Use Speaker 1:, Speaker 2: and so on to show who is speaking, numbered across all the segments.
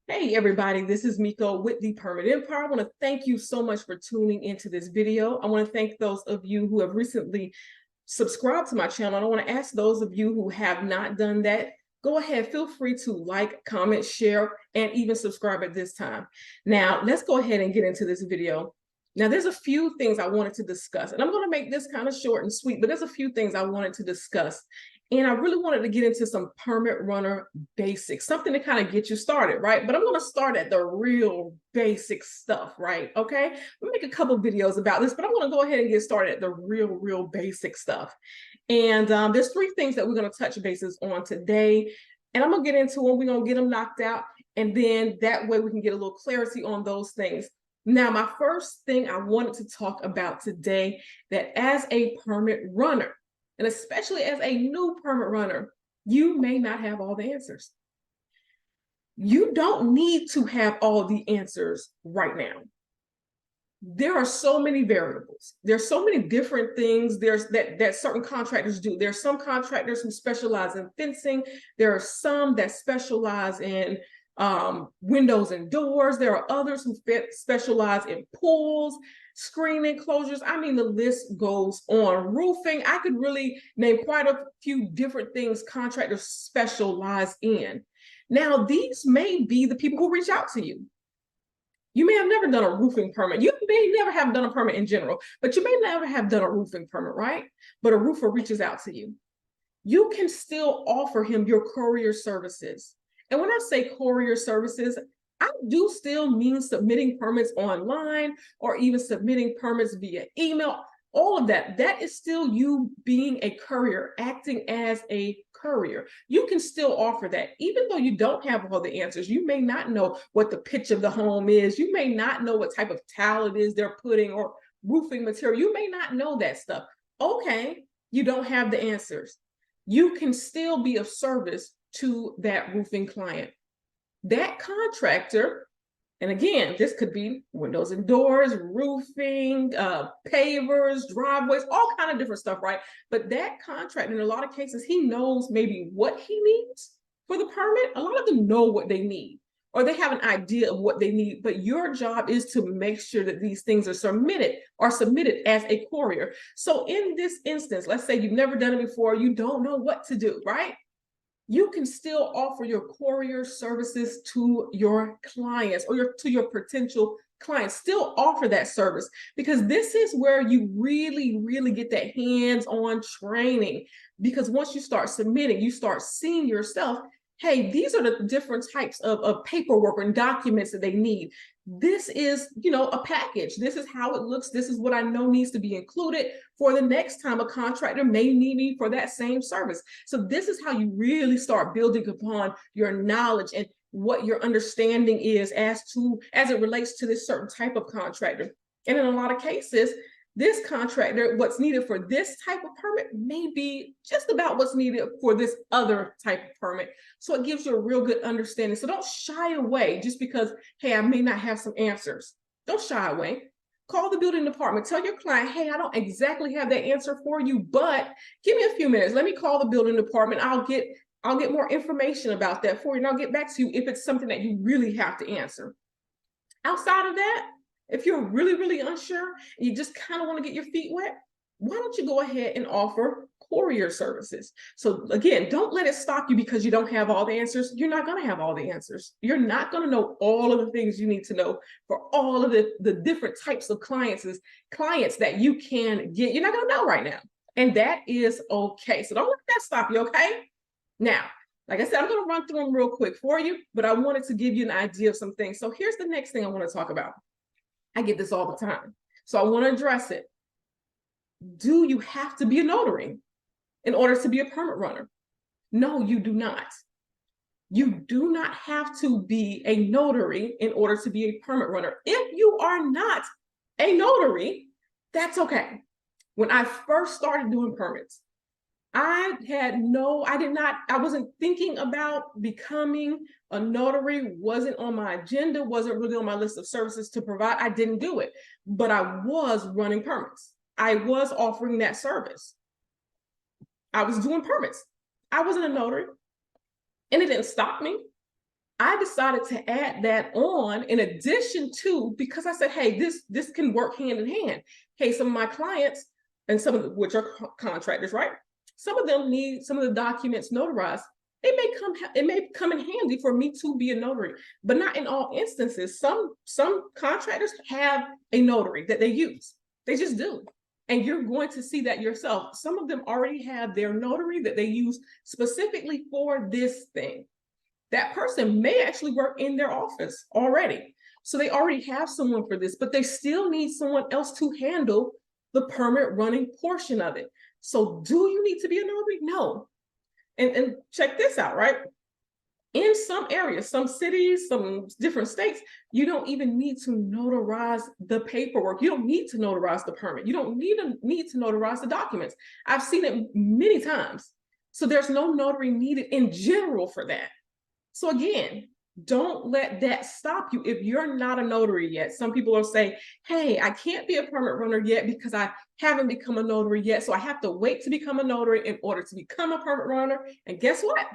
Speaker 1: Hey everybody, this is Miko with the Permanent Empire. I want to thank you so much for tuning into this video. I want to thank those of you who have recently subscribed to my channel. And I want to ask those of you who have not done that, go ahead, feel free to like, comment, share, and even subscribe at this time. Now, let's go ahead and get into this video. Now, there's a few things I wanted to discuss, and I'm going to make this kind of short and sweet, but there's a few things I wanted to discuss. And I really wanted to get into some permit runner basics, something to kind of get you started, right? But I'm going to start at the real basic stuff, right? Okay. We'll make a couple videos about this, but I'm going to go ahead and get started at the real basic stuff. And there's three things that we're going to touch bases on today. And I'm going to get into them. We're going to get them knocked out. And then that way we can get a little clarity on those things. Now, my first thing I wanted to talk about today, that as a permit runner, and especially as a new permit runner, you may not have all the answers. You don't need to have all the answers right now. There are so many variables. There's so many different things that certain contractors do. There's some contractors who specialize in fencing. There are some that specialize in windows and doors. There are others who specialize in pools, screening, closures. I mean, the list goes on. Roofing, I could really name quite a few different things contractors specialize in. Now, these may be the people who reach out to you. You may have never done a roofing permit. You may never have done a permit in general, but you may never have done a roofing permit, right? But a roofer reaches out to you. You can still offer him your courier services. And when I say courier services, I do still mean submitting permits online or even submitting permits via email. All of that, that is still you being a courier, acting as a courier. You can still offer that. Even though you don't have all the answers, you may not know what the pitch of the home is. You may not know what type of tile it is they're putting or roofing material. You may not know that stuff. Okay, you don't have the answers. You can still be of service to that roofing client. That contractor, and again, this could be windows and doors, roofing, pavers, driveways, all kind of different stuff, right? But that contractor, in a lot of cases, he knows maybe what he needs for the permit. A lot of them know what they need, or they have an idea of what they need, but your job is to make sure that these things are submitted as a courier. So in this instance, let's say you've never done it before, you don't know what to do, right? You can still offer your courier services to your clients or to your potential clients. Still offer that service, because this is where you really get that hands-on training. Because once you start submitting, you start seeing yourself, hey, these are the different types of paperwork and documents that they need. This is, a package. This is how it looks. This is what I know needs to be included for the next time a contractor may need me for that same service. So this is how you really start building upon your knowledge and what your understanding is as it relates to this certain type of contractor. And in a lot of cases, this contractor, what's needed for this type of permit may be just about what's needed for this other type of permit. So it gives you a real good understanding. So don't shy away just because, hey, I may not have some answers. Don't shy away. Call the building department. Tell your client, hey, I don't exactly have that answer for you, but give me a few minutes. Let me call the building department. I'll get more information about that for you, and I'll get back to you if it's something that you really have to answer. Outside of that, if you're really unsure, and you just kind of want to get your feet wet, why don't you go ahead and offer courier services? So again, don't let it stop you because you don't have all the answers. You're not going to have all the answers. You're not going to know all of the things you need to know for all of the different types of clients that you can get. You're not going to know right now. And that is okay. So don't let that stop you, okay? Now, like I said, I'm going to run through them real quick for you, but I wanted to give you an idea of some things. So here's the next thing I want to talk about. I get this all the time, so I want to address it. Do you have to be a notary in order to be a permit runner? No, you do not. You do not have to be a notary in order to be a permit runner. If you are not a notary, that's okay. When I first started doing permits, I wasn't thinking about becoming a notary, wasn't on my agenda, wasn't really on my list of services to provide. I didn't do it, but I was running permits. I was offering that service. I was doing permits. I wasn't a notary, and it didn't stop me. I decided to add that on in addition to, because I said, hey, this can work hand in hand. Hey, some of my clients, and some of which are contractors, right? Some of them need some of the documents notarized. It may come in handy for me to be a notary, but not in all instances. Some contractors have a notary that they use. They just do. And you're going to see that yourself. Some of them already have their notary that they use specifically for this thing. That person may actually work in their office already. So they already have someone for this, but they still need someone else to handle the permit running portion of it. So do you need to be a notary? No. And check this out, right? In some areas, some cities, some different states, you don't even need to notarize the paperwork. You don't need to notarize the permit. You don't need to notarize the documents. I've seen it many times. So there's no notary needed in general for that. So again, don't let that stop you if you're not a notary yet. Some people are saying, hey, I can't be a permit runner yet because I haven't become a notary yet. So I have to wait to become a notary in order to become a permit runner. And guess what?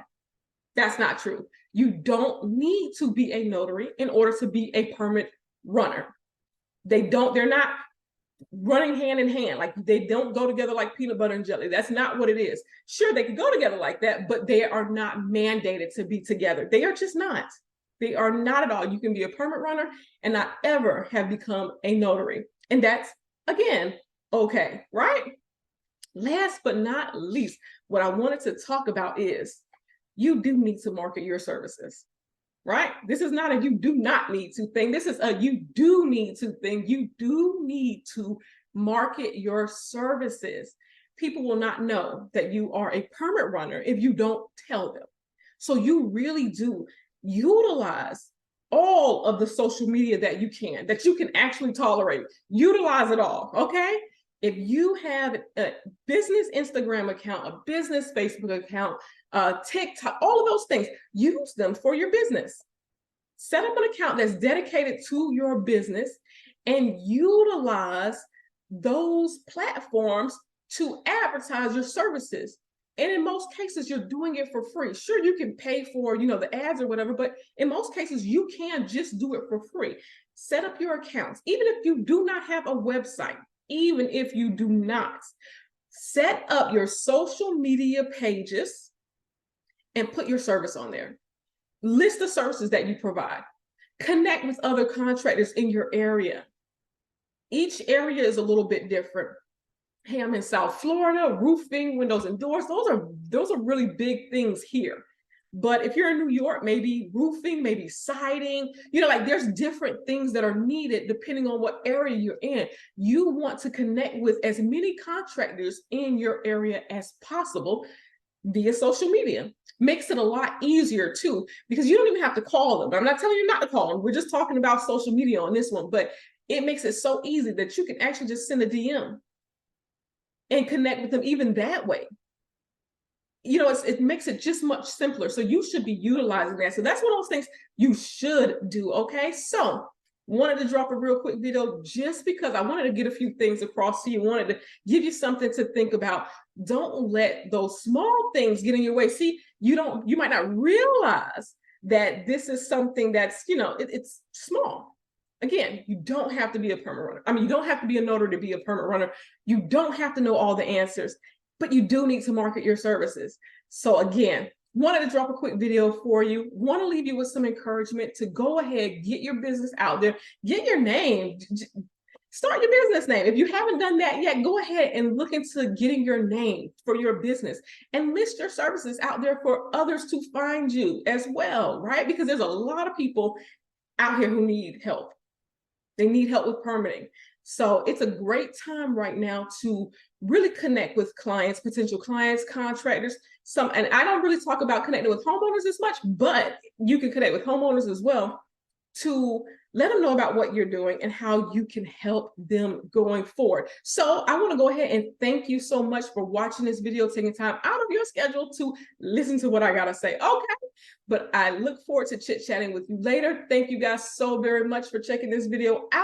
Speaker 1: That's not true. You don't need to be a notary in order to be a permit runner. They're not running hand in hand. Like, they don't go together like peanut butter and jelly. That's not what it is. Sure, they can go together like that, but they are not mandated to be together. They are just not. They are not at all. You can be a permit runner and not ever have become a notary. And that's, again, okay, right? Last but not least, what I wanted to talk about is you do need to market your services. Right? This is not a you do not need to thing. This is a you do need to thing. You do need to market your services. People will not know that you are a permit runner if you don't tell them. So you really do utilize all of the social media that you can actually tolerate. Utilize it all, okay? If you have a business Instagram account, a business Facebook account, TikTok, all of those things, use them for your business. Set up an account that's dedicated to your business and utilize those platforms to advertise your services. And in most cases, you're doing it for free. Sure, you can pay for, the ads or whatever, but in most cases, you can just do it for free. Set up your accounts. Even if you do not have a website, even if you do not, set up your social media pages and put your service on there. List the services that you provide. Connect with other contractors in your area. Each area is a little bit different. Hey, I'm in South Florida, roofing, windows and doors. Those are really big things here. But if you're in New York, maybe roofing, maybe siding, there's different things that are needed depending on what area you're in. You want to connect with as many contractors in your area as possible via social media. Makes it a lot easier too, because you don't even have to call them. I'm not telling you not to call them. We're just talking about social media on this one, but it makes it so easy that you can actually just send a DM and connect with them even that way. It makes it just much simpler. So you should be utilizing that. So that's one of those things you should do. Okay. So wanted to drop a real quick video just because I wanted to get a few things across to you. Wanted to give you something to think about. Don't let those small things get in your way. See, you might not realize that this is something that's, it's small. Again, you don't have to be a permit runner. I mean, you don't have to be a notary to be a permit runner. You don't have to know all the answers, but you do need to market your services. So again, wanted to drop a quick video for you. Want to leave you with some encouragement to go ahead, get your business out there, get your name, start your business name. If you haven't done that yet, go ahead and look into getting your name for your business and list your services out there for others to find you as well, right? Because there's a lot of people out here who need help. They need help with permitting. So it's a great time right now to really connect with clients, potential clients, contractors. And I don't really talk about connecting with homeowners as much, but you can connect with homeowners as well to let them know about what you're doing and how you can help them going forward. So I want to go ahead and thank you so much for watching this video, taking time out of your schedule to listen to what I got to say. Okay. But I look forward to chit-chatting with you later. Thank you guys so very much for checking this video out.